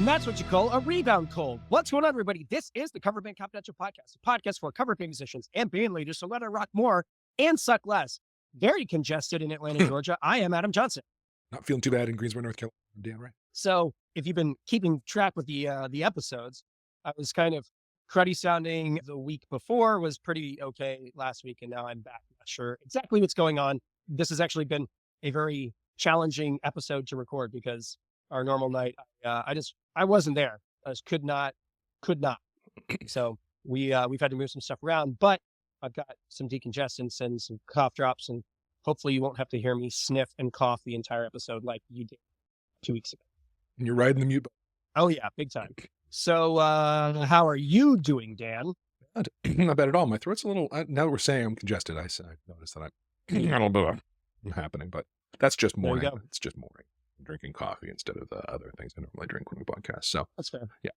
And that's what you call a rebound cold. What's going on, everybody? This is the Coverband Confidential podcast, a podcast for cover band musicians and band leaders to let it rock more and suck less. Very congested in Atlanta, Georgia. I am Adam Johnson. Not feeling too bad in Greensboro, North Carolina. Dan, right? So if you've been keeping track with the episodes, I was kind of cruddy sounding the week before, was pretty okay last week, and now I'm back. Not sure exactly what's going on. This has actually been a very challenging episode to record because our normal night, I wasn't there. I just could not. So we've had to move some stuff around, but I've got some decongestants and some cough drops, and hopefully you won't have to hear me sniff and cough the entire episode like you did 2 weeks ago. And you're riding the mute button. Oh yeah, big time. So how are you doing, Dan? Not bad at all. My throat's a little, now that we're saying I'm congested, I noticed that I'm a little bit happening, but that's just morning. It's just morning. I'm drinking coffee instead of the other things I normally drink when we podcast. So that's fair. Yeah.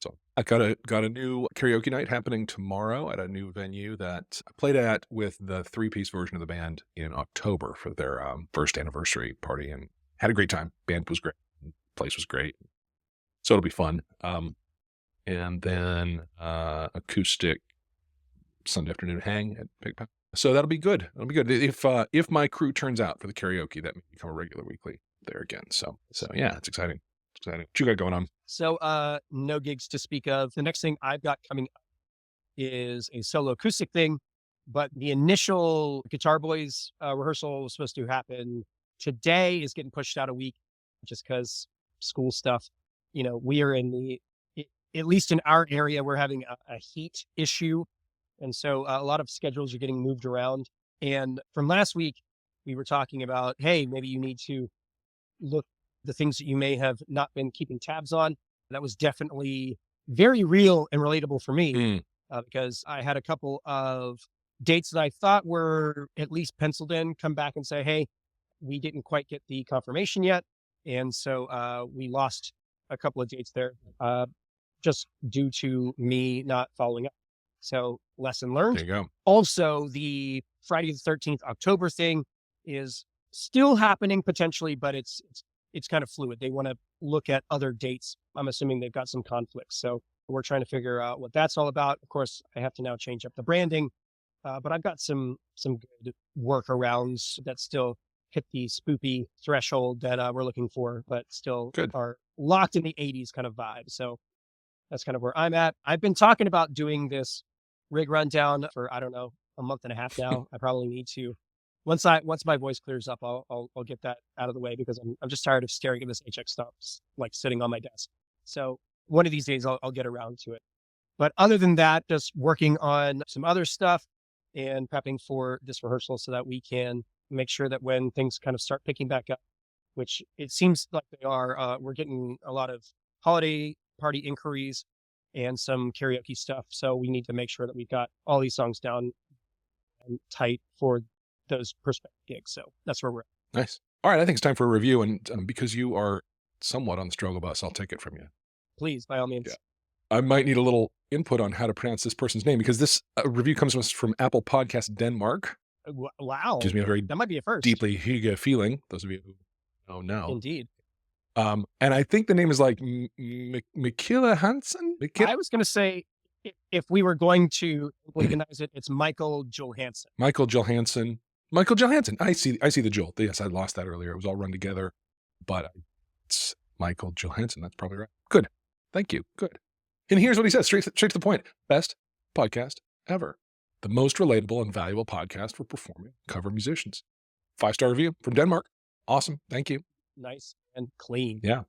So I got a new karaoke night happening tomorrow at a new venue that I played at with the 3-piece version of the band in October for their first anniversary party, and had a great time. Band was great. Place was great. So it'll be fun. And then acoustic Sunday afternoon hang at Big Pop. So that'll be good. It'll be good. If my crew turns out for the karaoke, that may become a regular weekly there again. So yeah, it's exciting. It's exciting. What you got going on? So no gigs to speak of. The next thing I've got coming up is a solo acoustic thing, but the initial Guitar Boys rehearsal was supposed to happen today, is getting pushed out a week just because school stuff. You know, we are at least in our area, we're having a heat issue. And so a lot of schedules are getting moved around. And from last week, we were talking about, hey, maybe you need to look the things that you may have not been keeping tabs on. That was definitely very real and relatable for me because I had a couple of dates that I thought were at least penciled in, come back and say, hey, we didn't quite get the confirmation yet. And so we lost a couple of dates there just due to me not following up. So lesson learned. There you go. Also, the Friday the 13th October thing is still happening potentially, but it's kind of fluid. They want to look at other dates. I'm assuming they've got some conflicts. So we're trying to figure out what that's all about. Of course, I have to now change up the branding, but I've got some good workarounds that still hit the spoopy threshold that we're looking for, but still are locked in the 80s kind of vibe. So that's kind of where I'm at. I've been talking about doing this rig rundown for, I don't know, a month and a half now. I probably need to, once my voice clears up, I'll get that out of the way because I'm just tired of staring at this HX stuff like sitting on my desk. So one of these days I'll get around to it. But other than that, just working on some other stuff and prepping for this rehearsal so that we can make sure that when things kind of start picking back up, which it seems like they are, we're getting a lot of holiday party inquiries and some karaoke stuff. So we need to make sure that we've got all these songs down and tight for those prospective gigs. So that's where we're at. Nice. All right. I think it's time for a review. And because you are somewhat on the struggle bus, I'll take it from you. Please, by all means. Yeah. I might need a little input on how to pronounce this person's name because this review comes to us from Apple Podcast Denmark. Wow. Gives me that might be a first. Deeply Hygge feeling. Those of you who know now. Indeed. And I think the name is like Mikila Hansen. I was going to say, if we were going to recognize it, it's Michael Johansson. Michael Johansson. I see the Joel. Yes, I lost that earlier. It was all run together, but it's Michael Johansson. That's probably right. Good. Thank you. Good. And here's what he says, straight to the point. Best podcast ever. The most relatable and valuable podcast for performing cover musicians. 5-star review from Denmark. Awesome. Thank you. Nice and clean. Yeah.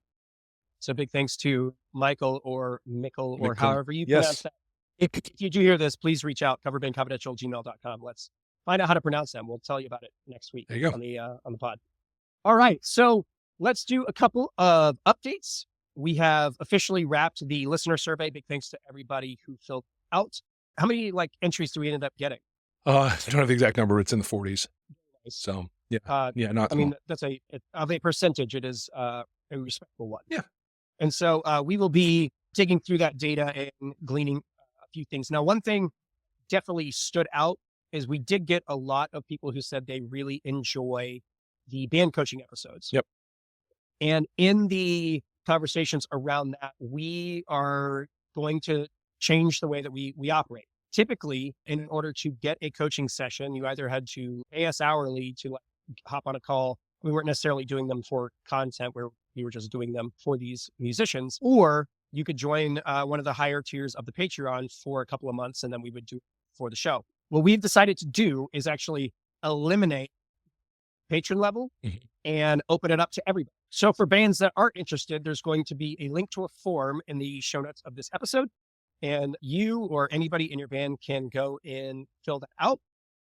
So big thanks to Michael or Mikkel or however you pronounce that. If you do hear this, please reach out, coverbandconfidential@gmail.com. Let's find out how to pronounce them. We'll tell you about it next week there you go. On the pod. All right. So let's do a couple of updates. We have officially wrapped the listener survey. Big thanks to everybody who filled out. How many entries do we end up getting? I don't have the exact number. It's in the 40s. Nice. So yeah, not. I mean, that's of a percentage. It is a respectable one. Yeah. And so we will be digging through that data and gleaning a few things. Now, one thing definitely stood out is we did get a lot of people who said they really enjoy the band coaching episodes. Yep. And in the conversations around that, we are going to change the way that we operate. Typically, in order to get a coaching session, you either had to pay us hourly to like hop on a call. We weren't necessarily doing them for content where we were just doing them for these musicians, or you could join one of the higher tiers of the Patreon for a couple of months, and then we would do it for the show. What we've decided to do is actually eliminate patron level and open it up to everybody. So for bands that aren't interested, there's going to be a link to a form in the show notes of this episode. And you or anybody in your band can go and fill that out.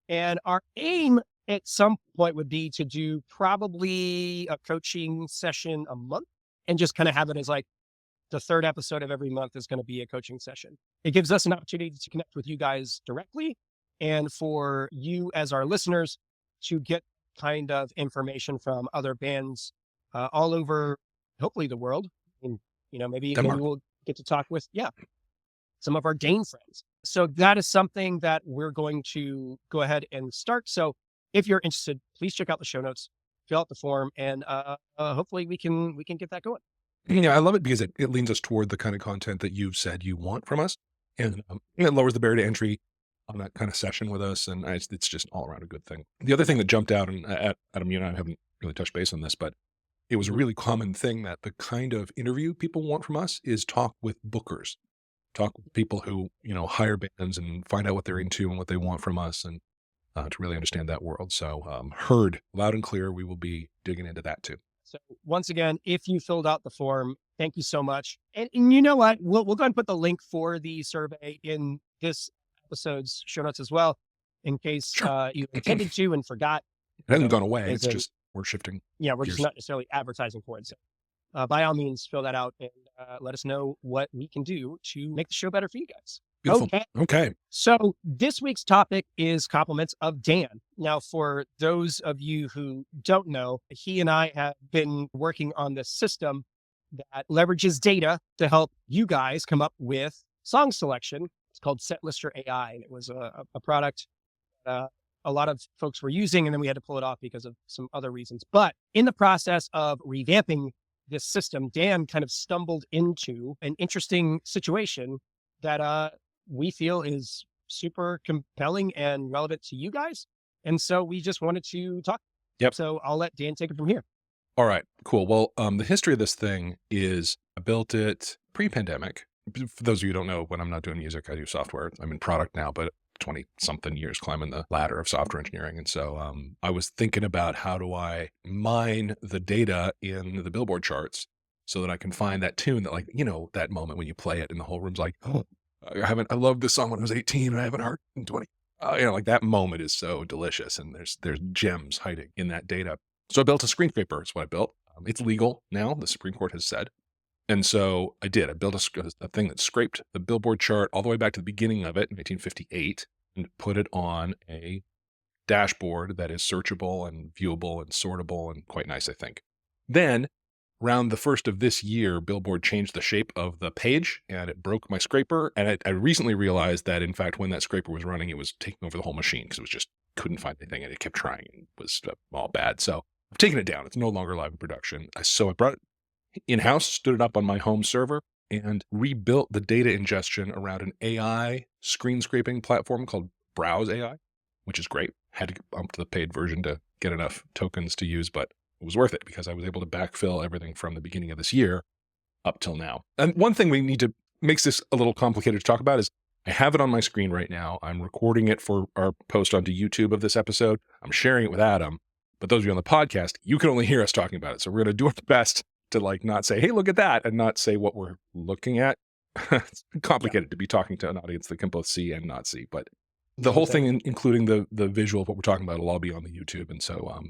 And our aim at some point would be to do probably a coaching session a month and just kind of have it as like the third episode of every month is going to be a coaching session. It gives us an opportunity to connect with you guys directly and for you as our listeners to get kind of information from other bands all over, hopefully the world. And, maybe we'll get to talk with, some of our Dane friends. So that is something that we're going to go ahead and start. So if you're interested, please check out the show notes, fill out the form, and hopefully we can get that going. Yeah, I love it because it leans us toward the kind of content that you've said you want from us. And it lowers the barrier to entry on that kind of session with us. And it's just all around a good thing. The other thing that jumped out, and Adam, you and I haven't really touched base on this, but it was a really common thing that the kind of interview people want from us is talk with bookers. Talk with people who, hire bands and find out what they're into and what they want from us and to really understand that world. So heard loud and clear, we will be digging into that too. So once again, if you filled out the form, thank you so much. And you know what? We'll go and put the link for the survey in this episode's show notes as well, in case you intended to and forgot. It hasn't gone away. It's just we're shifting. Yeah, we're gears. just not necessarily advertising for it. So by all means, fill that out and let us know what we can do to make the show better for you guys. Beautiful. Okay. So this week's topic is compliments of Dan. Now, for those of you who don't know, he and I have been working on this system that leverages data to help you guys come up with song selection. It's called Setlister AI. And it was a product a lot of folks were using, and then we had to pull it off because of some other reasons. But in the process of revamping this system, Dan kind of stumbled into an interesting situation that we feel is super compelling and relevant to you guys. And so we just wanted to talk. Yep. So I'll let Dan take it from here. All right, cool. Well, the history of this thing is I built it pre-pandemic. For those of you who don't know, when I'm not doing music, I do software. I'm in product now, but 20-something years climbing the ladder of software engineering. And so I was thinking about how do I mine the data in the Billboard charts so that I can find that tune that, like, that moment when you play it and the whole room's like, oh, I loved this song when I was 18 and I haven't heard it in 20. Like that moment is so delicious. And there's gems hiding in that data. So I built a screen scraper. It's what I built. It's legal now. The Supreme Court has said. And so I did. I built a thing that scraped the Billboard chart all the way back to the beginning of it in 1958 and put it on a dashboard that is searchable and viewable and sortable and quite nice, I think. Then, around the first of this year, Billboard changed the shape of the page and it broke my scraper. And I recently realized that, in fact, when that scraper was running, it was taking over the whole machine because it was just couldn't find anything and it kept trying and was all bad. So I've taken it down. It's no longer live in production. So I brought it in-house, stood it up on my home server, and rebuilt the data ingestion around an AI screen scraping platform called Browse AI, which is great. Had to bump to the paid version to get enough tokens to use, but it was worth it because I was able to backfill everything from the beginning of this year up till now. And one thing makes this a little complicated to talk about is I have it on my screen right now. I'm recording it for our post onto YouTube of this episode. I'm sharing it with Adam, but those of you on the podcast, you can only hear us talking about it. So we're going to do our best to not say, hey, look at that, and not say what we're looking at. It's complicated to be talking to an audience that can both see and not see, but the whole thing, including the visual of what we're talking about, will all be on the YouTube. And so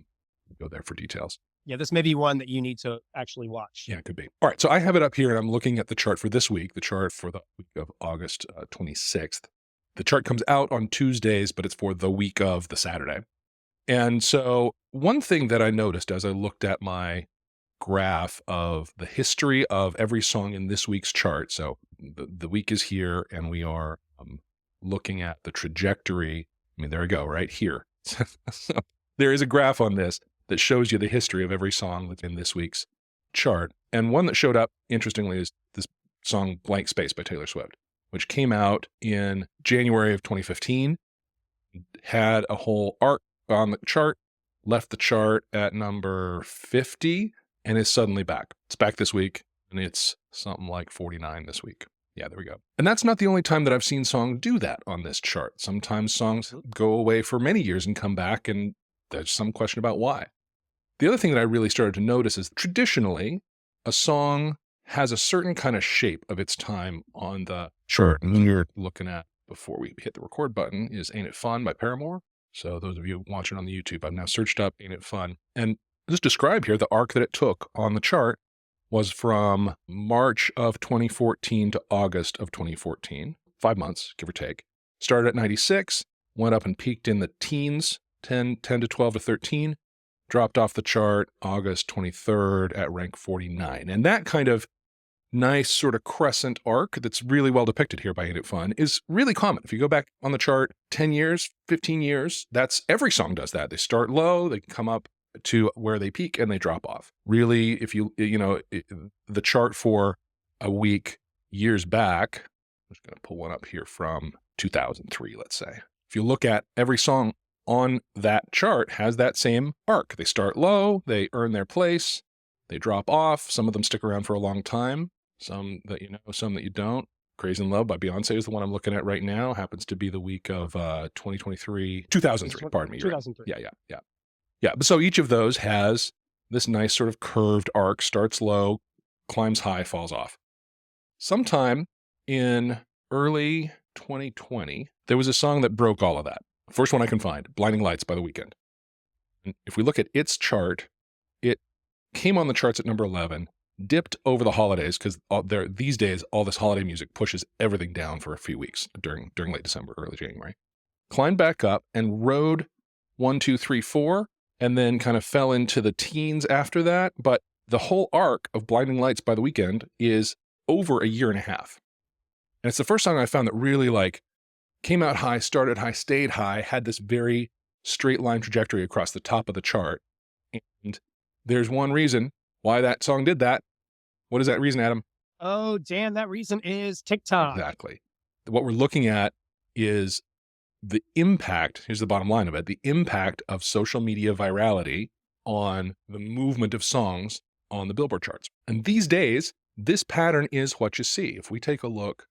go there for details. Yeah, this may be one that you need to actually watch. Yeah, it could be. All right. So I have it up here and I'm looking at the chart for this week, the chart for the week of August 26th. The chart comes out on Tuesdays, but it's for the week of the Saturday. And so one thing that I noticed as I looked at my graph of the history of every song in this week's chart. So the week is here and we are looking at the trajectory. I mean, there we go, right here. So there is a graph on this that shows you the history of every song that's in this week's chart. And one that showed up, interestingly, is this song Blank Space by Taylor Swift, which came out in January of 2015, had a whole arc on the chart, left the chart at number 50, and is suddenly back. It's back this week, and it's something like 49 this week. Yeah, there we go. And that's not the only time that I've seen songs do that on this chart. Sometimes songs go away for many years and come back, and there's some question about why. The other thing that I really started to notice is traditionally, a song has a certain kind of shape of its time on the chart. And you're looking at, before we hit the record button, is Ain't It Fun by Paramore. So those of you watching on the YouTube, I've now searched up Ain't It Fun. And just describe here the arc that it took on the chart was from March of 2014 to August of 2014, 5 months, give or take. Started at 96, went up and peaked in the teens, 10 to 12 to 13, dropped off the chart August 23rd at rank 49. And that kind of nice sort of crescent arc that's really well depicted here by Ain't It Fun is really common. If you go back on the chart 10 years, 15 years, that's every song does that. They start low, they come up to where they peak and they drop off. Really, if the chart for a week years back, I'm just going to pull one up here from 2003, let's say. If you look at every song on that chart has that same arc. They start low, they earn their place, they drop off. Some of them stick around for a long time. Some that you know, some that you don't. Crazy in Love by Beyonce is the one I'm looking at right now. Happens to be the week of 2003, pardon me. 2003. Right. Yeah. So each of those has this nice sort of curved arc, starts low, climbs high, falls off. Sometime in early 2020, there was a song that broke all of that. First one I can find, Blinding Lights by The Weeknd. And if we look at its chart, it came on the charts at number 11, dipped over the holidays because these days, all this holiday music pushes everything down for a few weeks during late December, early January. Climbed back up and rode 1, 2, 3, 4, and then kind of fell into the teens after that. But the whole arc of Blinding Lights by The Weeknd is over a year and a half. And it's the first song I found that really came out high, started high, stayed high, had this very straight line trajectory across the top of the chart. And there's one reason why that song did that. What is that reason, Adam? Oh, Dan, that reason is TikTok. Exactly. What we're looking at is the impact, here's the bottom line of it, the impact of social media virality on the movement of songs on the Billboard charts. And these days, this pattern is what you see. If we take a look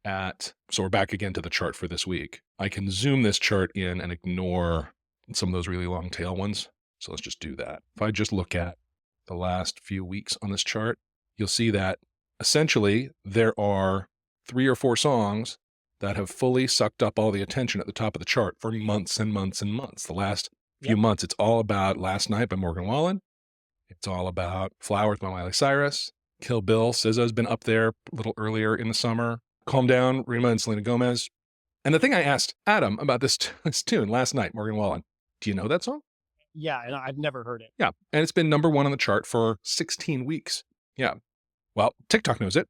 at, so we're back again to the chart for this week. I can zoom this chart in and ignore some of those really long tail ones. So let's just do that. If I just look at the last few weeks on this chart, you'll see that essentially there are 3 or 4 songs that have fully sucked up all the attention at the top of the chart for months and months and months. The last few months, it's all about Last Night by Morgan Wallen. It's all about Flowers by Miley Cyrus. Kill Bill, SZA's been up there a little earlier in the summer. Calm Down, Rima and Selena Gomez. And the thing I asked Adam about this tune, Last Night, Morgan Wallen, do you know that song? Yeah, and I've never heard it. Yeah, and it's been number 1 on the chart for 16 weeks. Yeah. Well, TikTok knows it,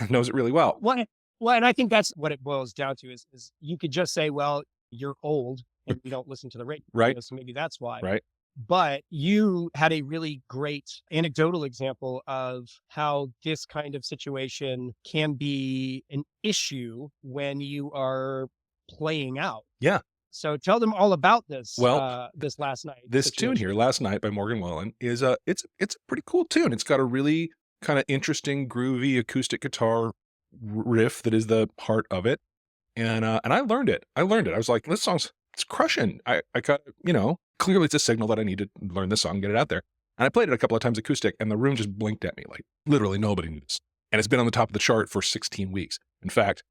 knows it really well. Well, and I think that's what it boils down to is you could just say, well, you're old and you don't listen to the radio. Right. So maybe that's why. Right. But you had a really great anecdotal example of how this kind of situation can be an issue when you are playing out. Yeah. So tell them all about this. Well, this Last Night. This situation. tune here, Last Night by Morgan Wallen, is it's a pretty cool tune. It's got a really kind of interesting, groovy acoustic guitar riff that is the heart of it. And I learned it. I was like, it's crushing. I got, clearly it's a signal that I need to learn this song, get it out there. And I played it a couple of times acoustic and the room just blinked at me. Like literally nobody knew this. And it's been on the top of the chart for 16 weeks. In fact,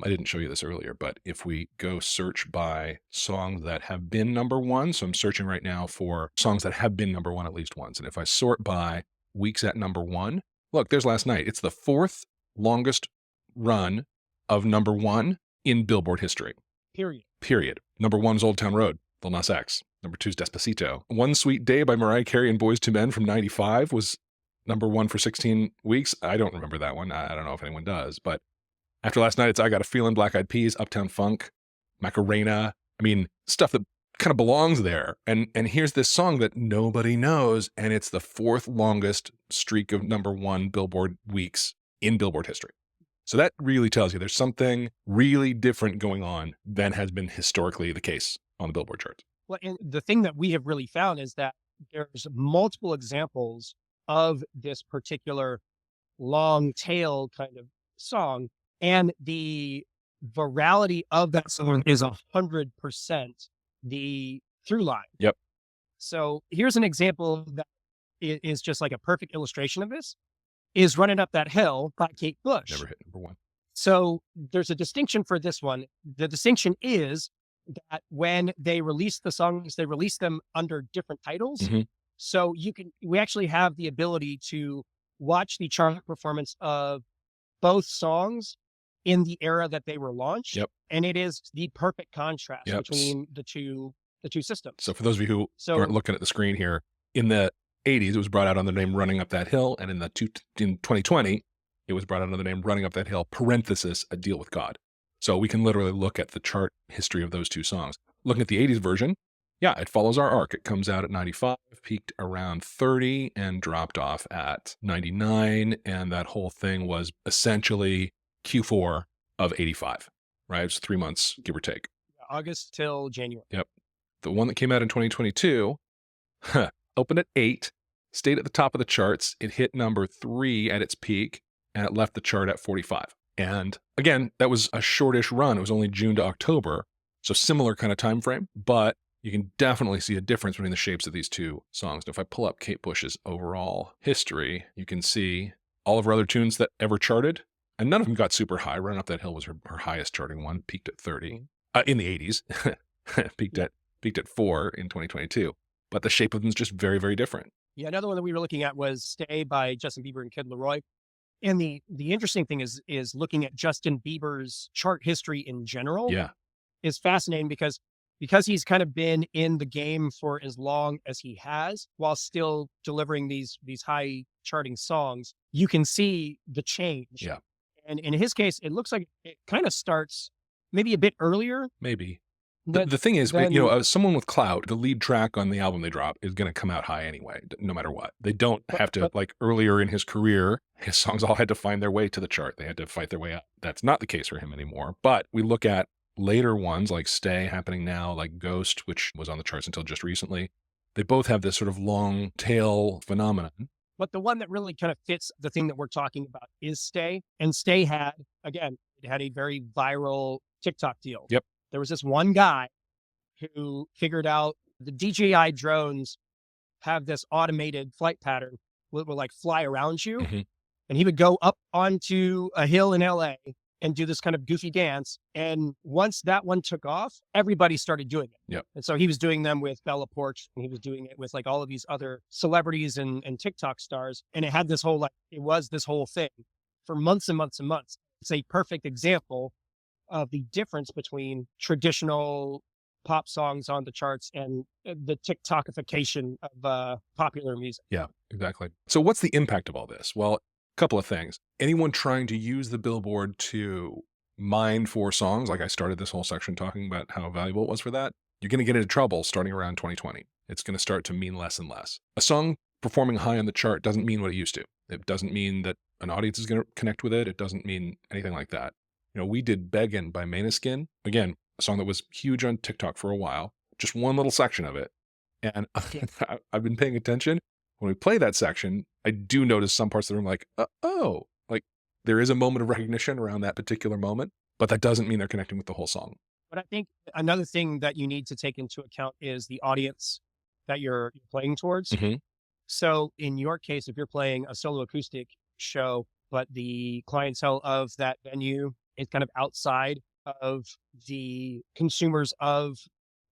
I didn't show you this earlier, but if we go search by songs that have been number 1, so I'm searching right now for songs that have been number 1 at least once. And if I sort by weeks at number 1, look, there's Last Night. It's the 4th longest run of number 1 in Billboard history. Period. Number 1 is Old Town Road, Lil Nas X. Number 2 is Despacito. One Sweet Day by Mariah Carey and Boyz II Men from 95 was number 1 for 16 weeks. I don't remember that one. I don't know if anyone does, but after Last Night, it's I Got a Feeling, Black Eyed Peas, Uptown Funk, Macarena. I mean, stuff that kind of belongs there. And here's this song that nobody knows, and it's the 4th longest streak of #1 Billboard weeks in Billboard history. So that really tells you there's something really different going on than has been historically the case on the Billboard charts. Well, and the thing that we have really found is that there's multiple examples of this particular long tail kind of song, and the virality of that song is 100% the through line. Yep. So here's an example that is just like a perfect illustration of this, is Running Up That Hill by Kate Bush. Never hit #1. So there's a distinction for this one. The distinction is that when they release the songs, they release them under different titles. Mhm. So we actually have the ability to watch the chart performance of both songs in the era that they were launched. Yep. And it is the perfect contrast Yep. between the two systems. So for those of you who aren't looking at the screen here, in the 80s, it was brought out under the name Running Up That Hill. And in 2020, it was brought out under the name Running Up That Hill, parenthesis, A Deal with God. So we can literally look at the chart history of those two songs. Looking at the 80s version, yeah, it follows our arc. It comes out at 95, peaked around 30, and dropped off at 99. And that whole thing was essentially Q4 of 85, right? It's 3 months, give or take. August till January. Yep. The one that came out in 2022 opened at 8, stayed at the top of the charts. It hit #3 at its peak, and it left the chart at 45. And again, that was a shortish run. It was only June to October. So similar kind of time frame, but you can definitely see a difference between the shapes of these two songs. Now, if I pull up Kate Bush's overall history, you can see all of her other tunes that ever charted, and none of them got super high. Run Up That Hill was her highest charting one, peaked at 30 in the 80s, peaked at 4 in 2022. But the shape of them is just very, very different. Yeah, another one that we were looking at was Stay by Justin Bieber and Kid Laroi. And the interesting thing is looking at Justin Bieber's chart history in general. Yeah. Is fascinating because he's kind of been in the game for as long as he has, while still delivering these high charting songs, you can see the change. Yeah. And in his case, it looks like it kind of starts maybe a bit earlier. Maybe. The thing is, someone with clout, the lead track on the album they drop is going to come out high anyway, no matter what. They don't have to, like earlier in his career, his songs all had to find their way to the chart. They had to fight their way up. That's not the case for him anymore. But we look at later ones like Stay happening now, like Ghost, which was on the charts until just recently. They both have this sort of long tail phenomenon. But the one that really kind of fits the thing that we're talking about is Stay. And Stay had a very viral TikTok deal. Yep. There was this one guy who figured out the DJI drones have this automated flight pattern that will like fly around you. Mm-hmm. And he would go up onto a hill in LA and do this kind of goofy dance. And once that one took off, everybody started doing it. Yep. And so he was doing them with Bella Poarch, and he was doing it with like all of these other celebrities and TikTok stars. And it had this whole, it was this whole thing for months and months and months. It's a perfect example of the difference between traditional pop songs on the charts and the TikTokification of popular music. Yeah, exactly. So what's the impact of all this? Well, couple of things. Anyone trying to use the Billboard to mine for songs, like I started this whole section talking about how valuable it was for that, you're going to get into trouble starting around 2020. It's going to start to mean less and less. A song performing high on the chart doesn't mean what it used to. It doesn't mean that an audience is going to connect with it. It doesn't mean anything like that. We did Beggin' by Maneskin. Again, a song that was huge on TikTok for a while, just one little section of it. And I've been paying attention. When we play that section, I do notice some parts of the room like, like there is a moment of recognition around that particular moment, but that doesn't mean they're connecting with the whole song. But I think another thing that you need to take into account is the audience that you're playing towards. Mm-hmm. So in your case, if you're playing a solo acoustic show, but the clientele of that venue is kind of outside of the consumers of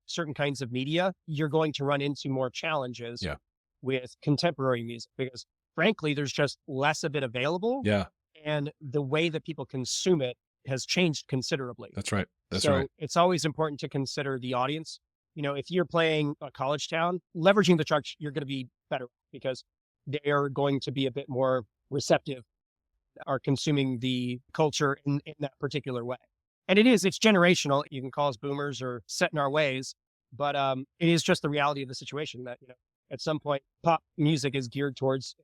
certain kinds of media, you're going to run into more challenges. Yeah. With contemporary music, because frankly, there's just less of it available. Yeah. And the way that people consume it has changed considerabally. That's right. So it's always important to consider the audience. If you're playing a college town, leveraging the charts, you're going to be better because they are going to be a bit more receptive, are consuming the culture in that particular way. And it's generational. You can call us boomers or set in our ways. But it is just the reality of the situation that, at some point, pop music is geared towards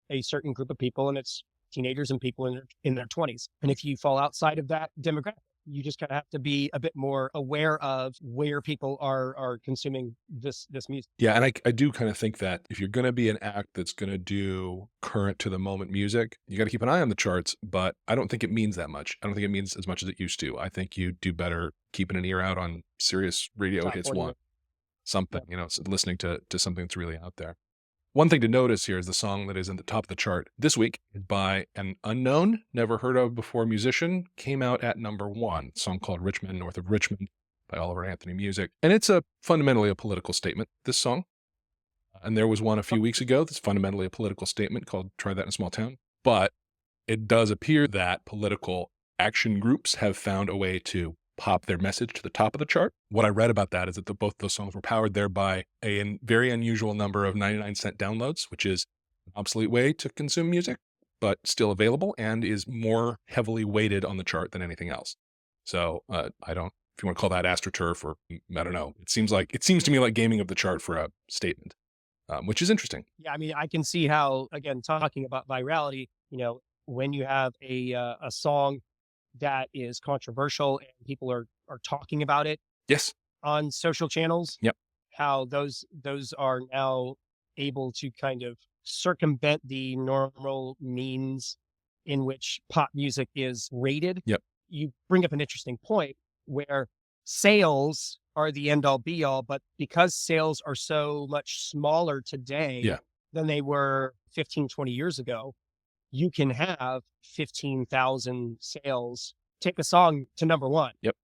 a certain group of people, and it's teenagers and people in their 20s. And if you fall outside of that demographic, you just kind of have to be a bit more aware of where people are consuming this music. Yeah, and I do kind of think that if you're going to be an act that's going to do current to the moment music, you got to keep an eye on the charts, but I don't think it means that much. I don't think it means as much as it used to. I think you do better keeping an ear out on Sirius Radio Top Hits 40. 1, something, listening to something that's really out there. One thing to notice here is the song that is in the top of the chart this week by an unknown, never heard of before musician, came out at number 1. A song called Richmond, North of Richmond by Oliver Anthony Music. And it's fundamentally a political statement, this song. And there was one a few weeks ago that's fundamentally a political statement called Try That in a Small Town. But it does appear that political action groups have found a way to pop their message to the top of the chart. What I read about that is that both those songs were powered there by a very unusual number of 99-cent downloads, which is an obsolete way to consume music, but still available and is more heavily weighted on the chart than anything else. So I don't, if you want to call that AstroTurf, or I don't know. It seems to me like gaming of the chart for a statement, which is interesting. Yeah, I mean, I can see how, again, talking about virality, when you have a song that is controversial and people are talking about it Yes. on social channels. Yep. How those are now able to kind of circumvent the normal means in which pop music is rated. Yep. You bring up an interesting point where sales are the end all be all, but because sales are so much smaller today than they were 15, 20 years ago, you can have 15,000 sales take a song to number 1. Yep.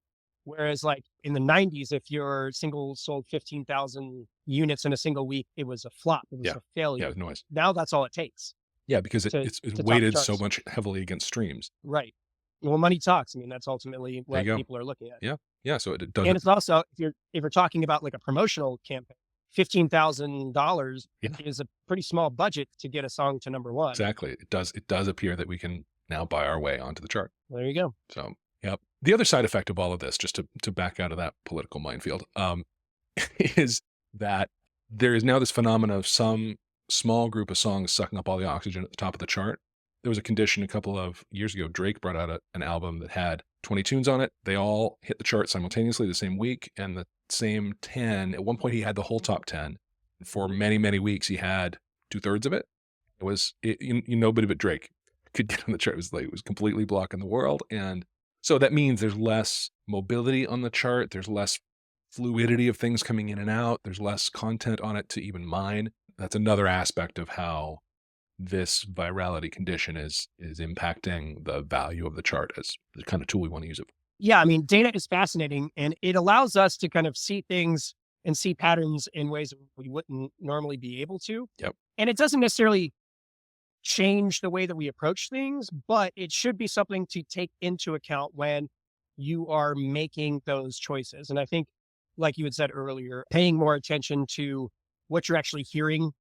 Whereas like in the 90s, if your single sold 15,000 units in a single week, it was a flop. It was a failure. Yeah, it was noise. Now that's all it takes. Yeah, because it's weighted so much heavily against streams. Right. Well, money talks. I mean, that's ultimately what people are looking at. Yeah. Yeah. So it does. And it's also, if you're talking about like a promotional campaign, $15,000 is a pretty small budget to get a song to number 1. Exactly. It does appear that we can now buy our way onto the chart. There you go. So, yep. The other side effect of all of this, just to back out of that political minefield, is that there is now this phenomenon of some small group of songs sucking up all the oxygen at the top of the chart. There was a condition a couple of years ago. Drake brought out an album that had 20 tunes on it. They all hit the chart simultaneously the same week, and the same 10. At one point, he had the whole top 10. For many, many weeks, he had 2/3 of it. It was nobody but Drake could get on the chart. It was completely blocking the world, and so that means there's less mobility on the chart. There's less fluidity of things coming in and out. There's less content on it to even mine. That's another aspect of how this virality condition is impacting the value of the chart as the kind of tool we want to use it. Yeah, I mean, data is fascinating, and it allows us to kind of see things and see patterns in ways that we wouldn't normally be able to. Yep. And it doesn't necessarily change the way that we approach things, but it should be something to take into account when you are making those choices. And I think, like you had said earlier, paying more attention to what you're actually hearing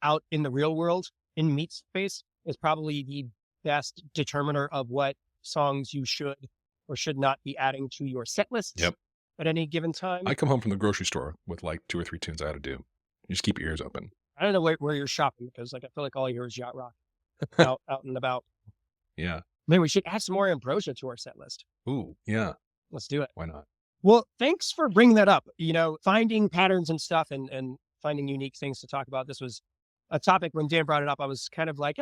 out in the real world in meat space is probably the best determiner of what songs you should or should not be adding to your set lists at any given time. I come home from the grocery store with like 2 or 3 tunes I had to do. You just keep your ears open. I don't know where you're shopping, because like I feel like all I hear is yacht rock out and about. Yeah. Maybe we should add some more Ambrosia to our set list. Ooh, yeah. Let's do it. Why not? Well, thanks for bringing that up. Finding patterns and stuff and finding unique things to talk about. This was a topic when Dan brought it up. I was kind of like,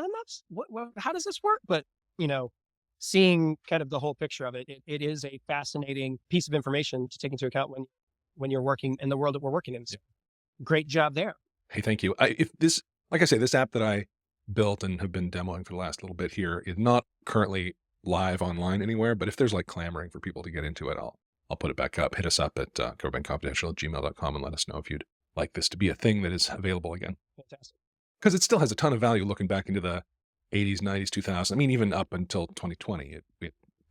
how does this work? But, seeing kind of the whole picture of it, it is a fascinating piece of information to take into account when you're working in the world that we're working in. So great job there. Hey, thank you. Like I say, this app that I built and have been demoing for the last little bit here is not currently live online anywhere, but if there's like clamoring for people to get into it, I'll put it back up. Hit us up at Coverbandconfidential@gmail.com and let us know if you'd like this to be a thing that is available again. Fantastic. Because it still has a ton of value looking back into the 80s, 90s, 2000s. I mean, even up until 2020,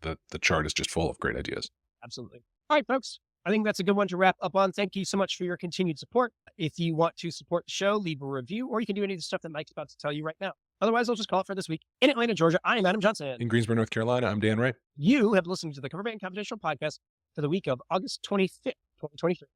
the chart is just full of great ideas. Absolutely. All right, folks. I think that's a good one to wrap up on. Thank you so much for your continued support. If you want to support the show, leave a review, or you can do any of the stuff that Mike's about to tell you right now. Otherwise, I'll just call it for this week. In Atlanta, Georgia, I am Adam Johnson. In Greensboro, North Carolina, I'm Dan Ray. You have listened to the Coverbandconfidential podcast for the week of August 25th, 2023.